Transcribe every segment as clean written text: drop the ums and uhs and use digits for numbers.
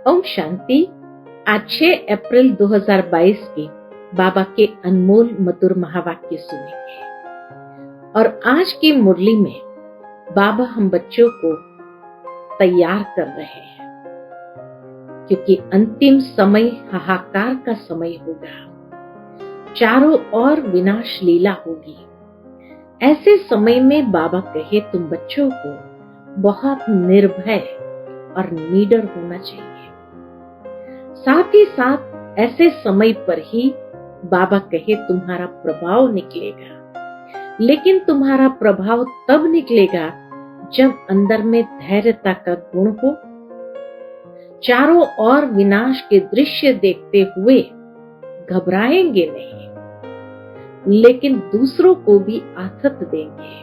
ओम शांति। आज 6 अप्रैल 2022 के बाबा के अनमोल मधुर महावाक्य सुनेंगे। और आज की मुरली में बाबा हम बच्चों को तैयार कर रहे हैं, क्योंकि अंतिम समय हाहाकार का समय होगा। चारों ओर विनाश लीला होगी। ऐसे समय में बाबा कहे तुम बच्चों को बहुत निर्भय और निडर होना चाहिए। साथ ही साथ ऐसे समय पर ही बाबा कहे तुम्हारा प्रभाव निकलेगा, लेकिन तुम्हारा प्रभाव तब निकलेगा जब अंदर में धैर्यता का गुण हो। चारों ओर विनाश के दृश्य देखते हुए घबराएंगे नहीं, लेकिन दूसरों को भी आथत देंगे,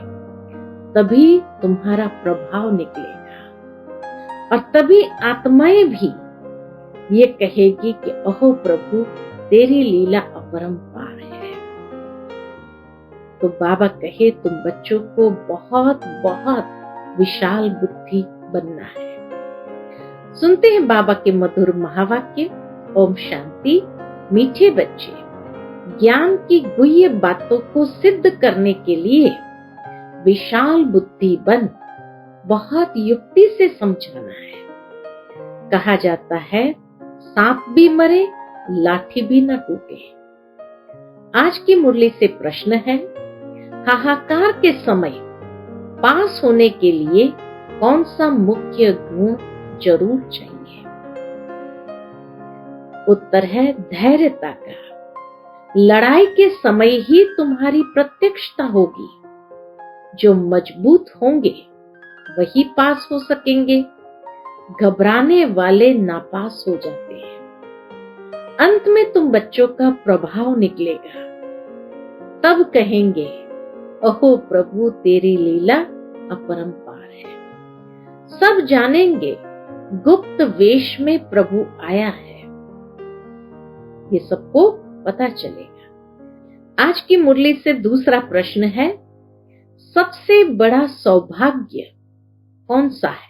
तभी तुम्हारा प्रभाव निकलेगा। और तभी आत्माएं भी ये कहेगी कि अहो प्रभु तेरी लीला अपरंपार है। तो बाबा कहे तुम बच्चों को बहुत बहुत विशाल बुद्धि बनना है। सुनते हैं बाबा के मधुर महावाक्य। ओम शांति। मीठे बच्चे, ज्ञान की गुह्य बातों को सिद्ध करने के लिए विशाल बुद्धि बन बहुत युक्ति से समझाना है। कहा जाता है सांप भी मरे लाठी भी न टूटे। आज की मुरली से प्रश्न है, हाहाकार के समय पास होने के लिए कौन सा मुख्य गुण जरूर चाहिए? उत्तर है धैर्यता का। लड़ाई के समय ही तुम्हारी प्रत्यक्षता होगी। जो मजबूत होंगे वही पास हो सकेंगे। घबराने वाले नापास हो जाते हैं। अंत में तुम बच्चों का प्रभाव निकलेगा। तब कहेंगे अहो प्रभु तेरी लीला अपरंपार है। सब जानेंगे गुप्त वेश में प्रभु आया है। ये सबको पता चलेगा। आज की मुरली से दूसरा प्रश्न है, सबसे बड़ा सौभाग्य कौन सा है?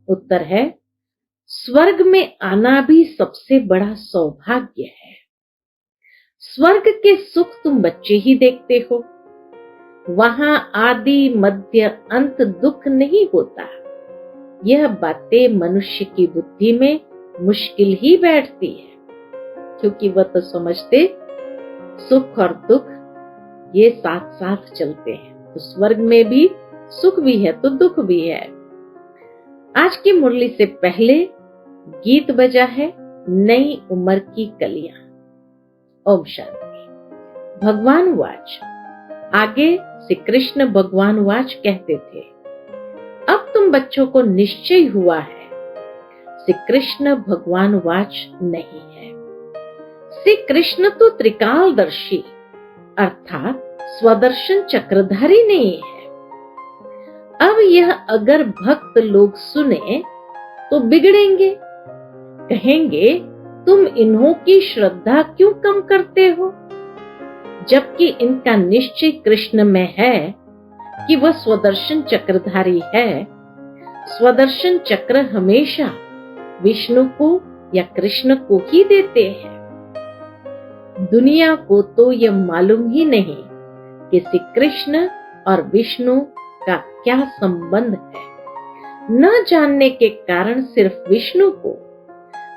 उत्तर है स्वर्ग में आना भी सबसे बड़ा सौभाग्य है। स्वर्ग के सुख तुम बच्चे ही देखते हो। वहां आदि मध्य अंत दुख नहीं होता। यह बातें मनुष्य की बुद्धि में मुश्किल ही बैठती है, क्योंकि वह तो समझते सुख और दुख ये साथ साथ चलते हैं। तो स्वर्ग में भी सुख भी है तो दुख भी है। आज की मुरली से पहले गीत बजा है नई उम्र की कलियां। ओम शांति। भगवान वाच। आगे श्री कृष्ण भगवान वाच कहते थे, अब तुम बच्चों को निश्चय हुआ है। श्री कृष्ण भगवान वाच नहीं है। श्री कृष्ण तो त्रिकालदर्शी अर्थात स्वदर्शन चक्रधारी नहीं है। अब यह अगर भक्त लोग सुने तो बिगड़ेंगे। कहेंगे तुम इन्हों की श्रद्धा क्यों कम करते हो, जबकि इनका निश्चय कृष्ण में है कि वह स्वदर्शन चक्रधारी है। स्वदर्शन चक्र हमेशा विष्णु को या कृष्ण को ही देते हैं। दुनिया को तो यह मालूम ही नहीं कि श्री कृष्ण और विष्णु का क्या संबंध है। न जानने के कारण सिर्फ विष्णु को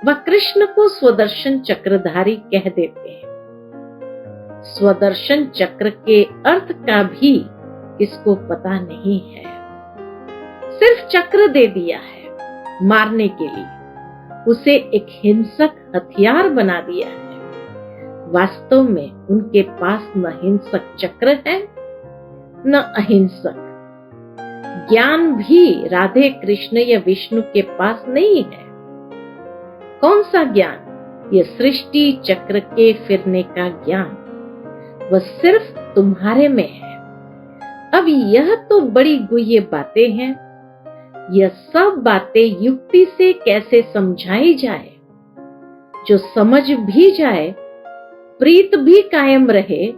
व कृष्ण को स्वदर्शन चक्रधारी कह देते हैं। स्वदर्शन चक्र के अर्थ का भी इसको पता नहीं है। सिर्फ चक्र दे दिया है मारने के लिए। उसे एक हिंसक हथियार बना दिया है। वास्तव में उनके पास न हिंसक चक्र है न अहिंसक। ज्ञान भी राधे कृष्ण या विष्णु के पास नहीं है। कौन सा ज्ञान? ये सृष्टि चक्र के फिरने का ज्ञान, वह सिर्फ तुम्हारे में है। अब यह तो बड़ी गुह्य बातें हैं। यह सब बातें युक्ति से कैसे समझाई जाए? जो समझ भी जाए, प्रीत भी कायम रहे,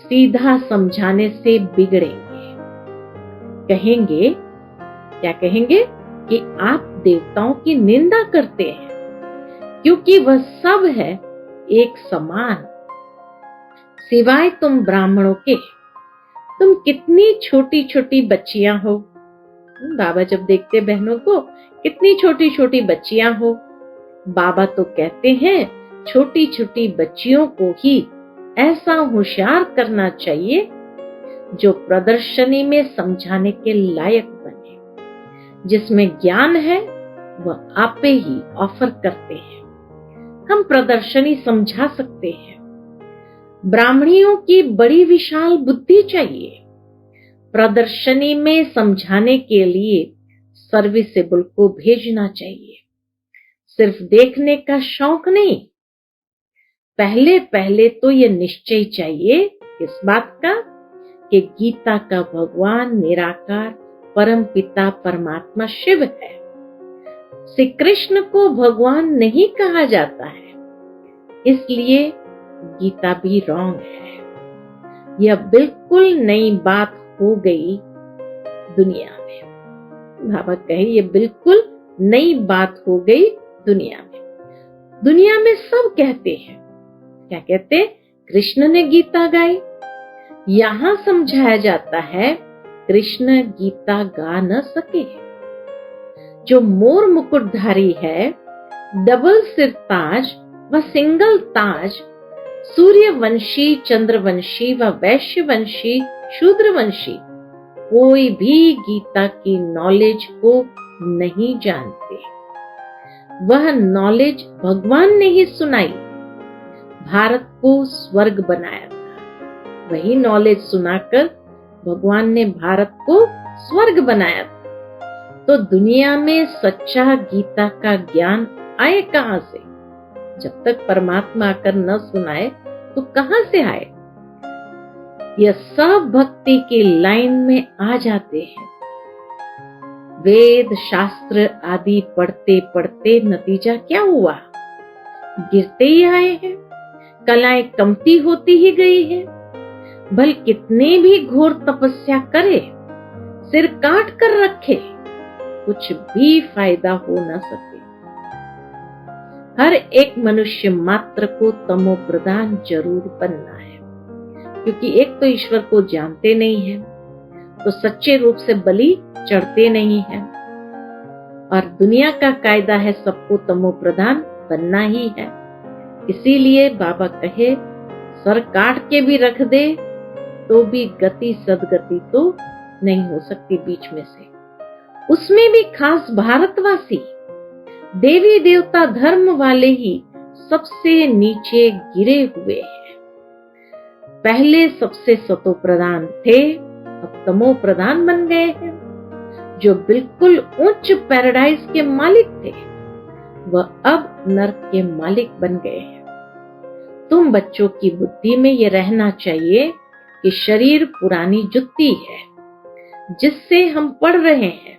सीधा समझाने से बिगड़ेंगे। कहेंगे क्या? कहेंगे कि आप देवताओं की निंदा करते हैं, क्योंकि वह सब है एक समान, सिवाय तुम ब्राह्मणों के। तुम कितनी छोटी छोटी बच्चियां हो। बाबा जब देखते बहनों को, कितनी छोटी छोटी बच्चियां हो। बाबा तो कहते हैं छोटी छोटी बच्चियों को ही ऐसा होशियार करना चाहिए जो प्रदर्शनी में समझाने के लायक बने। जिसमें ज्ञान है वह आपे ही ऑफर करते हैं। हम प्रदर्शनी समझा सकते हैं। ब्राह्मणियों की बड़ी विशाल बुद्धि चाहिए। प्रदर्शनी में समझाने के लिए सर्विसेबल को भेजना चाहिए, सिर्फ देखने का शौक नहीं। पहले पहले तो ये निश्चय चाहिए इस बात का कि गीता का भगवान निराकार परम पिता परमात्मा शिव है। श्री कृष्ण को भगवान नहीं कहा जाता है, इसलिए गीता भी रॉन्ग है। यह बिल्कुल नई बात हो गई दुनिया में। बाबा कहे ये बिल्कुल नई बात हो गई दुनिया में। दुनिया में सब कहते हैं, क्या कहते? कृष्ण ने गीता गाई। यहां समझाया जाता है कृष्ण गीता गा न सके। जो मोर मुकुटधारी है, डबल सिर ताज व सिंगल ताज, सूर्यवंशी, चंद्रवंशी व वैश्यवंशी, शूद्रवंशी, कोई भी गीता की नॉलेज को नहीं जानते। वह नॉलेज भगवान ने ही सुनाई। भारत को स्वर्ग बनाया था, वही नॉलेज सुनाकर भगवान ने भारत को स्वर्ग बनाया था। तो दुनिया में सच्चा गीता का ज्ञान आए कहां से? जब तक परमात्मा आकर न सुनाए तो कहां से आए? यह सब भक्ति की लाइन में आ जाते हैं। वेद शास्त्र आदि पढ़ते पढ़ते नतीजा क्या हुआ? गिरते ही आए हैं। कलाएं कमती होती ही गई है। भल कितने भी घोर तपस्या करे, सिर काट कर रखे, कुछ भी फायदा हो न सके। हर एक मनुष्य मात्र को तमो प्रधान जरूर बनना है, क्योंकि एक तो ईश्वर को जानते नहीं है, तो सच्चे रूप से बलि चढ़ते नहीं है। और दुनिया का कायदा है सबको तमो प्रधान बनना ही है। इसीलिए बाबा कहे सर काट के भी रख दे तो भी गति सदगति तो नहीं हो सकती बीच में से। उसमें भी खास भारतवासी, देवी देवता धर्म वाले ही सबसे नीचे गिरे हुए हैं। पहले सबसे सतो प्रधान थे, अब तमो प्रधान बन गए हैं। जो बिल्कुल उच्च पैराडाइज के मालिक थे, वह अब नर्क के मालिक बन गए हैं। तुम बच्चों की बुद्धि में ये रहना चाहिए कि शरीर पुरानी जुत्ती है जिससे हम पढ़ रहे हैं।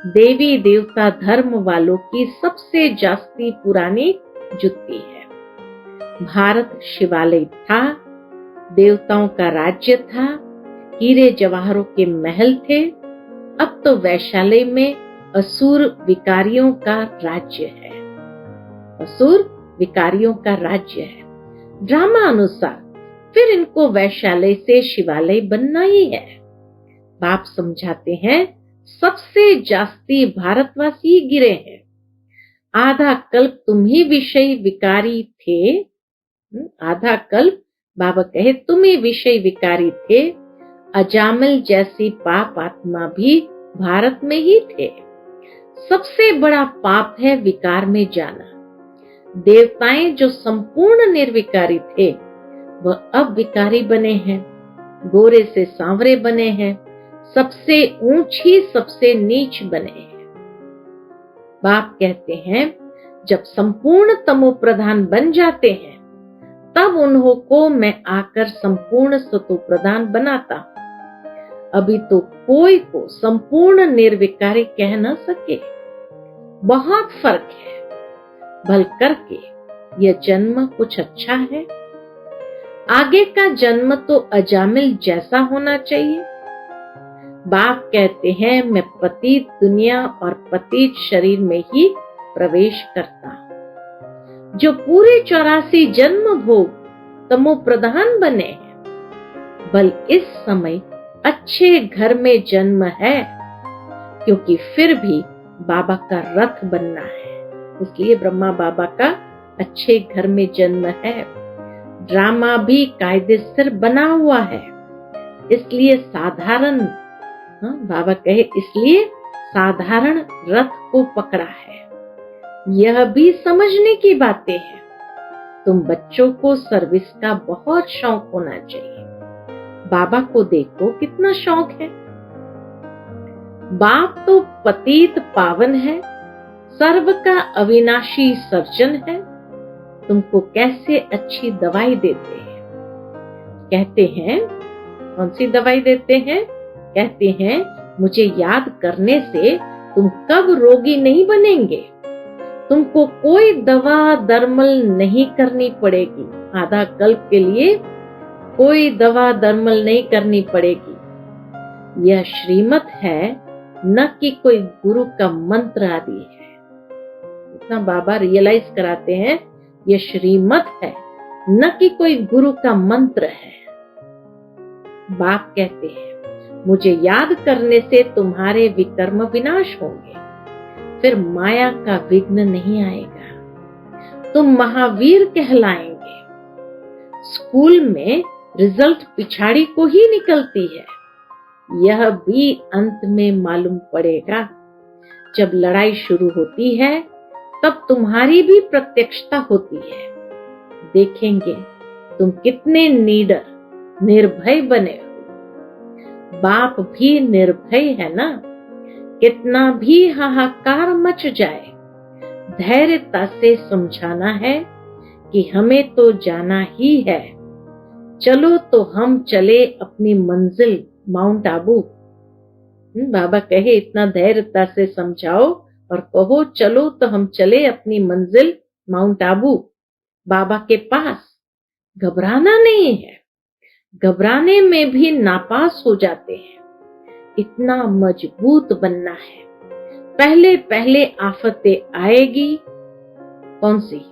देवी देवता धर्म वालों की सबसे जास्ती पुरानी जुत्ती है। भारत शिवालय था, देवताओं का राज्य था, हीरे जवाहरों के महल थे। अब तो वैशाली में असुर विकारियों का राज्य है। असुर विकारियों का राज्य है। ड्रामा अनुसार फिर इनको वैशाली से शिवालय बनना ही है। बाप समझाते हैं सबसे जास्ती भारतवासी गिरे हैं। आधा कल्प तुम ही विषय विकारी थे। आधा कल्प बाबा कहे तुम ही विषय विकारी थे। अजामिल जैसी पाप आत्मा भी भारत में ही थे। सबसे बड़ा पाप है विकार में जाना। देवताएं जो संपूर्ण निर्विकारी थे, वह अब विकारी बने हैं, गोरे से सांवरे बने हैं, सबसे ऊंच ही सबसे नीच बने हैं। बाप कहते हैं जब संपूर्ण तमो प्रधान बन जाते हैं, तब उन्हों को मैं आकर संपूर्ण सतो प्रधान बनाता हूं। अभी तो कोई को संपूर्ण निर्विकारी कह न सके। बहुत फर्क है। भल करके यह जन्म कुछ अच्छा है। आगे का जन्म तो अजामिल जैसा होना चाहिए। बाप कहते हैं मैं पतित दुनिया और पतित शरीर में ही प्रवेश करता हूं। जो पूरे 84 जन्म भोग तमो प्रधान बने हैं, बल इस समय अच्छे घर में जन्म है, क्योंकि फिर भी बाबा का रथ बनना है। इसलिए ब्रह्मा बाबा का अच्छे घर में जन्म है। ड्रामा भी कायदेसर बना हुआ है, इसलिए साधारण बाबा कहे इसलिए साधारण रथ को पकड़ा है। यह भी समझने की बातें हैं। तुम बच्चों को सर्विस का बहुत शौक होना चाहिए। बाबा को देखो कितना शौक है। बाप तो पतित पावन है, सर्व का अविनाशी सर्जन है। तुमको कैसे अच्छी दवाई देते हैं। कहते हैं कौन सी दवाई देते हैं? कहते हैं मुझे याद करने से तुम कब रोगी नहीं बनेंगे। तुमको कोई दवा दरमल नहीं करनी पड़ेगी। आधा कल्प के लिए कोई दवा दरमल नहीं करनी पड़ेगी। यह श्रीमत है, न कि कोई गुरु का मंत्र आदि है। इतना बाबा रियलाइज कराते हैं, यह श्रीमत है, न कि कोई गुरु का मंत्र है। बाप कहते हैं मुझे याद करने से तुम्हारे विकर्म विनाश होंगे, फिर माया का विघ्न नहीं आएगा। तुम महावीर कहलाएंगे। स्कूल में रिजल्ट पिछाड़ी को ही निकलती है, यह भी अंत में मालूम पड़ेगा। जब लड़ाई शुरू होती है तब तुम्हारी भी प्रत्यक्षता होती है। देखेंगे तुम कितने निडर निर्भय बने हो। बाप भी निर्भय है ना। कितना भी हाहाकार मच जाए, धैर्यता से समझाना है कि हमें तो जाना ही है। चलो तो हम चले अपनी मंजिल माउंट आबू। बाबा कहे इतना धैर्यता से समझाओ और कहो चलो तो हम चले अपनी मंजिल माउंट आबू, बाबा के पास। घबराना नहीं है। घबराने में भी नापास हो जाते हैं। इतना मजबूत बनना है। पहले पहले आफतें आएगी। कौन सी?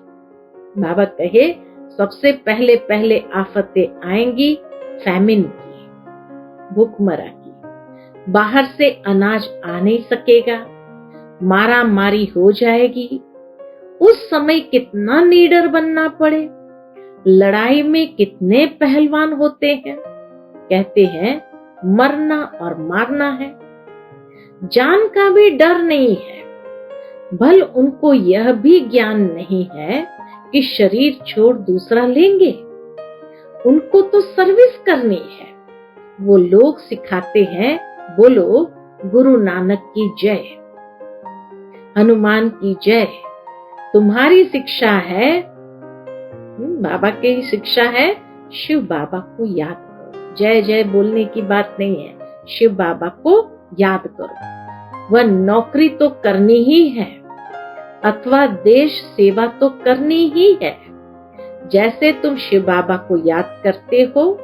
बाबा कहे सबसे पहले पहले आफतें आएंगी फैमिन की, भूखमरा की। बाहर से अनाज आ नहीं सकेगा, मारा मारी हो जाएगी। उस समय कितना नीडर बनना पड़े। लड़ाई में कितने पहलवान होते हैं। कहते हैं मरना और मारना है। जान का भी डर नहीं है। भल उनको यह भी ज्ञान नहीं है कि शरीर छोड़ दूसरा लेंगे। उनको तो सर्विस करनी है। वो लोग सिखाते हैं बोलो गुरु नानक की जय, हनुमान की जय। तुम्हारी शिक्षा है, बाबा की शिक्षा है, शिव बाबा को याद करो। जय जय बोलने की बात नहीं है, शिव बाबा को याद करो। वह नौकरी तो करनी ही है अथवा देश सेवा तो करनी ही है। जैसे तुम शिव बाबा को याद करते हो,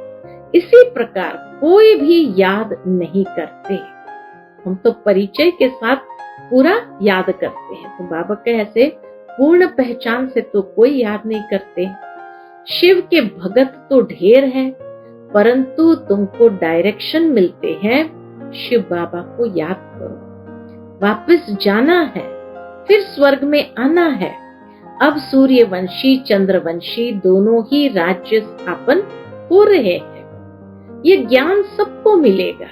इसी प्रकार कोई भी याद नहीं करते। हम तो परिचय के साथ पूरा याद करते हैं। तो बाबा के ऐसे पूर्ण पहचान से तो कोई याद नहीं करते। शिव के भगत तो ढेर है, परंतु तुमको डायरेक्शन मिलते हैं शिव बाबा को याद करो। वापस जाना है, फिर स्वर्ग में आना है। अब सूर्यवंशी चंद्रवंशी दोनों ही राज्य स्थापन हो रहे हैं। ये ज्ञान सबको मिलेगा।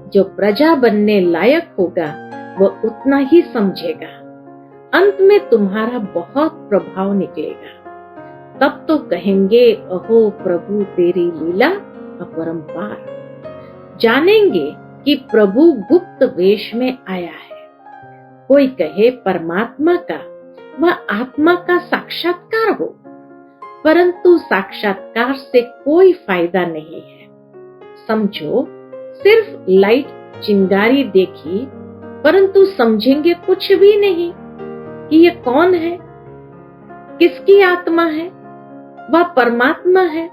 जो प्रजा बनने लायक होगा वह उतना ही समझेगा। अंत में तुम्हारा बहुत प्रभाव निकलेगा। तब तो कहेंगे अहो प्रभु तेरी लीला अपरंपार। जानेंगे कि प्रभु गुप्त वेश में आया है। कोई कहे परमात्मा का वह आत्मा का साक्षात्कार हो, परंतु साक्षात्कार से कोई फायदा नहीं है। समझो सिर्फ लाइट चिंगारी देखी, परंतु समझेंगे कुछ भी नहीं कि ये कौन है, किसकी आत्मा है। वह परमात्मा है।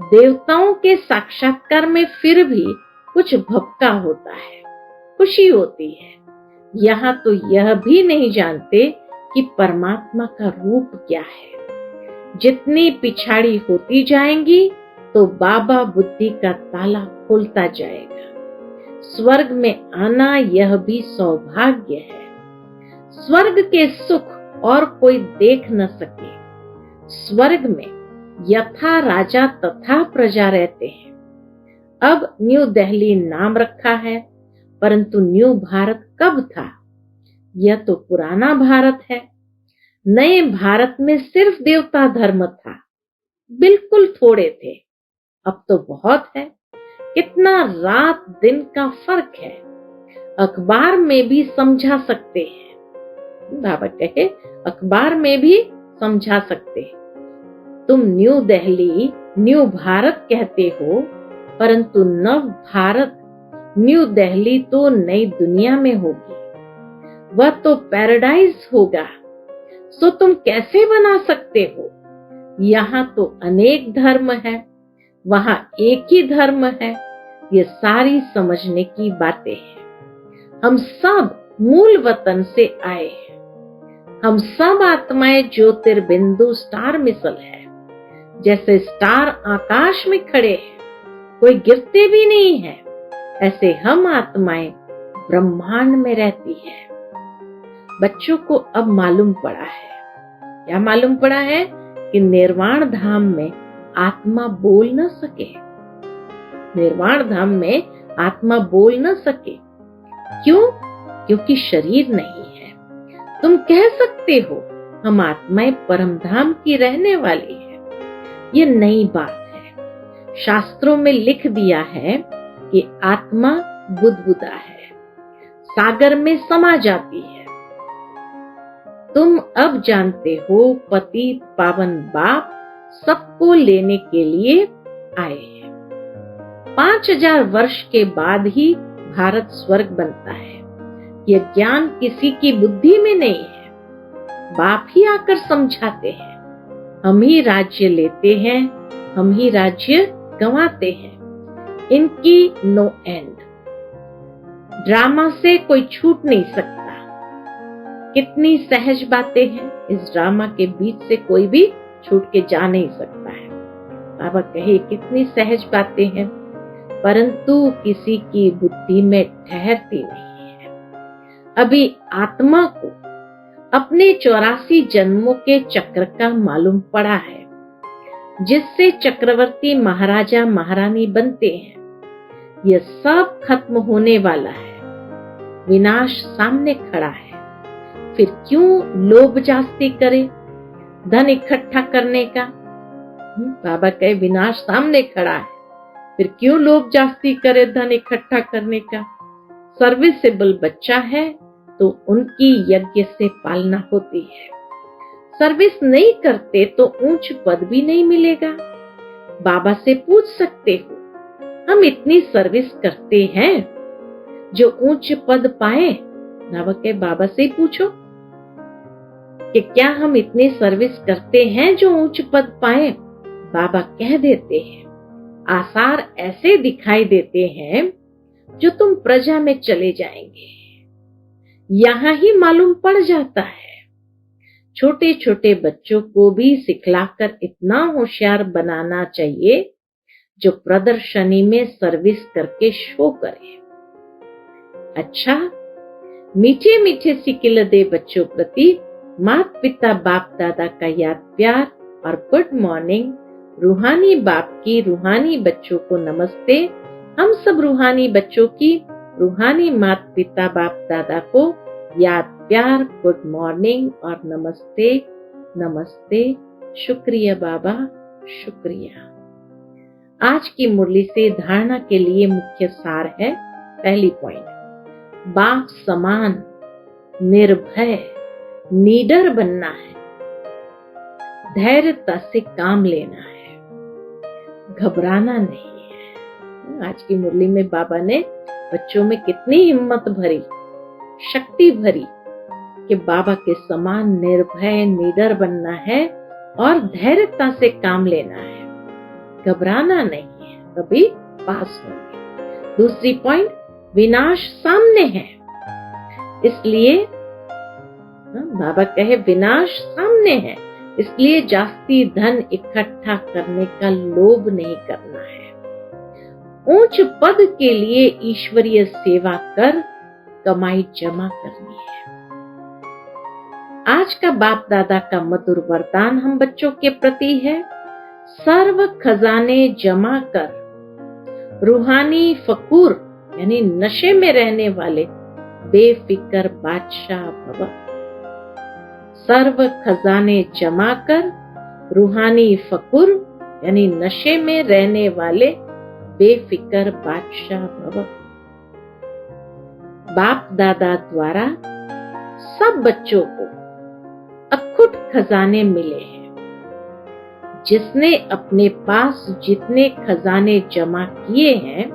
देवताओं के साक्षात्कार में फिर भी कुछ भपका होता है, खुशी होती है। यहाँ तो यह भी नहीं जानते कि परमात्मा का रूप क्या है। जितनी पिछाड़ी होती जाएंगी तो बाबा बुद्धि का ताला खोलता जाएगा। स्वर्ग में आना यह भी सौभाग्य है। स्वर्ग के सुख और कोई देख न सके। स्वर्ग में यथा राजा तथा प्रजा रहते हैं। अब न्यू दिल्ली नाम रखा है, परंतु न्यू भारत कब था? यह तो पुराना भारत है। नए भारत में सिर्फ देवता धर्म था, बिल्कुल थोड़े थे। अब तो बहुत है। कितना रात दिन का फर्क है। अखबार में भी समझा सकते हैं। बाबा कहे अखबार में भी समझा सकते हैं। तुम न्यू दिल्ली न्यू भारत कहते हो, परंतु नव भारत न्यू दिल्ली तो नई दुनिया में होगी। वह तो पैराडाइज होगा। सो तुम कैसे बना सकते हो? यहाँ तो अनेक धर्म है, वहां एक ही धर्म है। ये सारी समझने की बातें हैं। हम सब मूल वतन से आए हैं। हम सब आत्माएं ज्योतिर्बिंदु स्टार मिसल है। जैसे स्टार आकाश में खड़े हैं, कोई गिरते भी नहीं है, ऐसे हम आत्माएं ब्रह्मांड में रहती है। बच्चों को अब मालूम पड़ा है। क्या मालूम पड़ा है? कि निर्वाण धाम में आत्मा बोल न सके। निर्वाण धाम में आत्मा बोल न सके। क्यों? क्योंकि शरीर नहीं है। तुम कह सकते हो हम आत्माएं परम धाम की रहने वाली है। ये नई बात है। शास्त्रों में लिख दिया है कि आत्मा बुदबुदा है, सागर में समा जाती है। तुम अब जानते हो पतित पावन बाप सबको लेने के लिए आए हैं। 5000 वर्ष के बाद ही भारत स्वर्ग बनता है। यह ज्ञान किसी की बुद्धि में नहीं है, बाप ही आकर समझाते हैं। हम ही राज्य लेते हैं, हम ही राज्य गंवाते हैं। इनकी नो एंड। ड्रामा से कोई छूट नहीं सकता। कितनी सहज बातें हैं। इस ड्रामा के बीच से कोई भी छूट के जा नहीं सकता है। बाबा कहे कितनी सहज बातें हैं, परंतु किसी की बुद्धि में ठहरती नहीं है। अभी आत्मा को अपने 84 जन्मों के चक्र का मालूम पड़ा है, जिससे चक्रवर्ती महाराजा महारानी बनते हैं। यह सब खत्म होने वाला है। विनाश सामने खड़ा है। फिर क्यों लोभ जास्ती करे धन इकट्ठा करने का? बाबा कहे विनाश सामने खड़ा है, फिर क्यों लोभ जास्ती करे धन इकट्ठा करने का? सर्विसेबल बच्चा है तो उनकी यज्ञ से पालना होती है। सर्विस नहीं करते तो ऊंच पद भी नहीं मिलेगा। बाबा से पूछ सकते हो, हम इतनी सर्विस करते हैं जो ऊंच पद पाए? बाबा से पूछो कि क्या हम इतनी सर्विस करते हैं जो ऊंच पद पाए? बाबा कह देते हैं, आसार ऐसे दिखाई देते हैं जो तुम प्रजा में चले जाएंगे। यहां ही मालूम पड़ जाता है। छोटे छोटे बच्चों को भी सिखलाकर इतना होशियार बनाना चाहिए जो प्रदर्शनी में सर्विस करके शो करे। अच्छा, मीठे मीठे सिकिल दे बच्चों प्रति माता पिता बाप दादा का याद प्यार और गुड मॉर्निंग। रूहानी बाप की रूहानी बच्चों को नमस्ते। हम सब रूहानी बच्चों की रूहानी माता पिता बाप दादा को याद प्यार, गुड मॉर्निंग और नमस्ते नमस्ते। शुक्रिया बाबा, शुक्रिया। आज की मुरली से धारणा के लिए मुख्य सार है। पहली पॉइंट, बाप समान निर्भय नीडर बनना है। धैर्यता से काम लेना है, घबराना नहीं है। आज की मुरली में बाबा ने बच्चों में कितनी हिम्मत भरी, शक्ति भरी कि बाबा के समान निर्भय नीडर बनना है और धैर्यता से काम लेना है, घबराना नहीं है, तभी पास होंगे। दूसरी पॉइंट, विनाश सामने है, इसलिए बाबा कहे विनाश सामने है, इसलिए जास्ती धन इकट्ठा करने का लोभ नहीं करना है। ऊंच पद के लिए ईश्वरीय सेवा कर कमाई जमा करनी है। आज का बाप दादा का मधुर वरदान हम बच्चों के प्रति है, सर्व खजाने जमा कर रूहानी फकूर यानी नशे में रहने वाले बेफिक्र बादशाह भव। सर्व खजाने जमा कर रूहानी फकूर यानी नशे में रहने वाले बेफिक्र बादशाह भव। बाप दादा द्वारा सब बच्चों को अखुट खजाने मिले हैं। जिसने अपने पास जितने खजाने जमा किए हैं,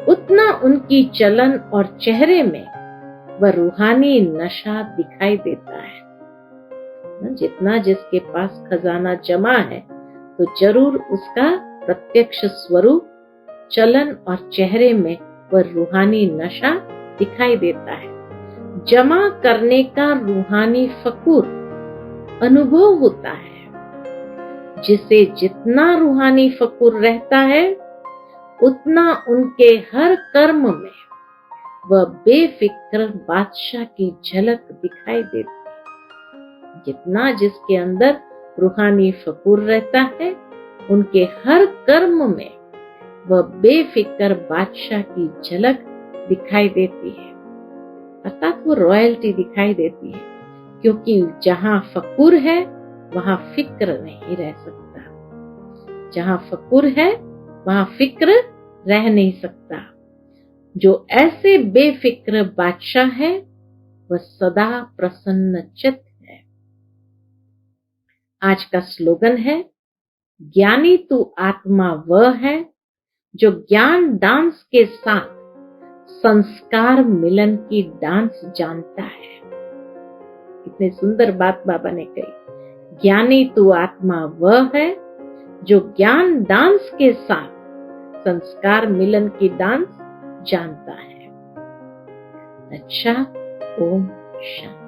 उतना उनकी चलन और चेहरे में वह रूहानी नशा दिखाई देता है। जितना जिसके पास खजाना जमा है, तो जरूर उसका प्रत्यक्ष स्वरूप, चलन और चेहरे में वह रूहानी नशा दिखाई देता है। जमा करने का रूहानी फकूर अनुभव होता है। जिसे जितना रूहानी फकूर रहता है, उतना उनके हर कर्म में वह बेफिक्र बादशाह की झलक दिखाई देती है। जितना जिसके अंदर रूहानी फकूर रहता है, उनके हर कर्म में वह बेफिक्र बादशाह की झलक दिखाई देती है, अर्थात वो रॉयल्टी दिखाई देती है। क्योंकि जहां फकूर है, वहां फिक्र नहीं रह सकता। जहां फकूर है, वहां फिक्र रह नहीं सकता। जो ऐसे बेफिक्र बादशाह है, वह सदा प्रसन्न चित्त है। आज का स्लोगन है, ज्ञानी तू आत्मा वह है जो ज्ञान डांस के साथ संस्कार मिलन की डांस जानता है। कितनी सुंदर बात बाबा ने कही। ज्ञानी तू आत्मा वह है जो ज्ञान डांस के साथ संस्कार मिलन की डांस जानता है। अच्छा, ओम शांति।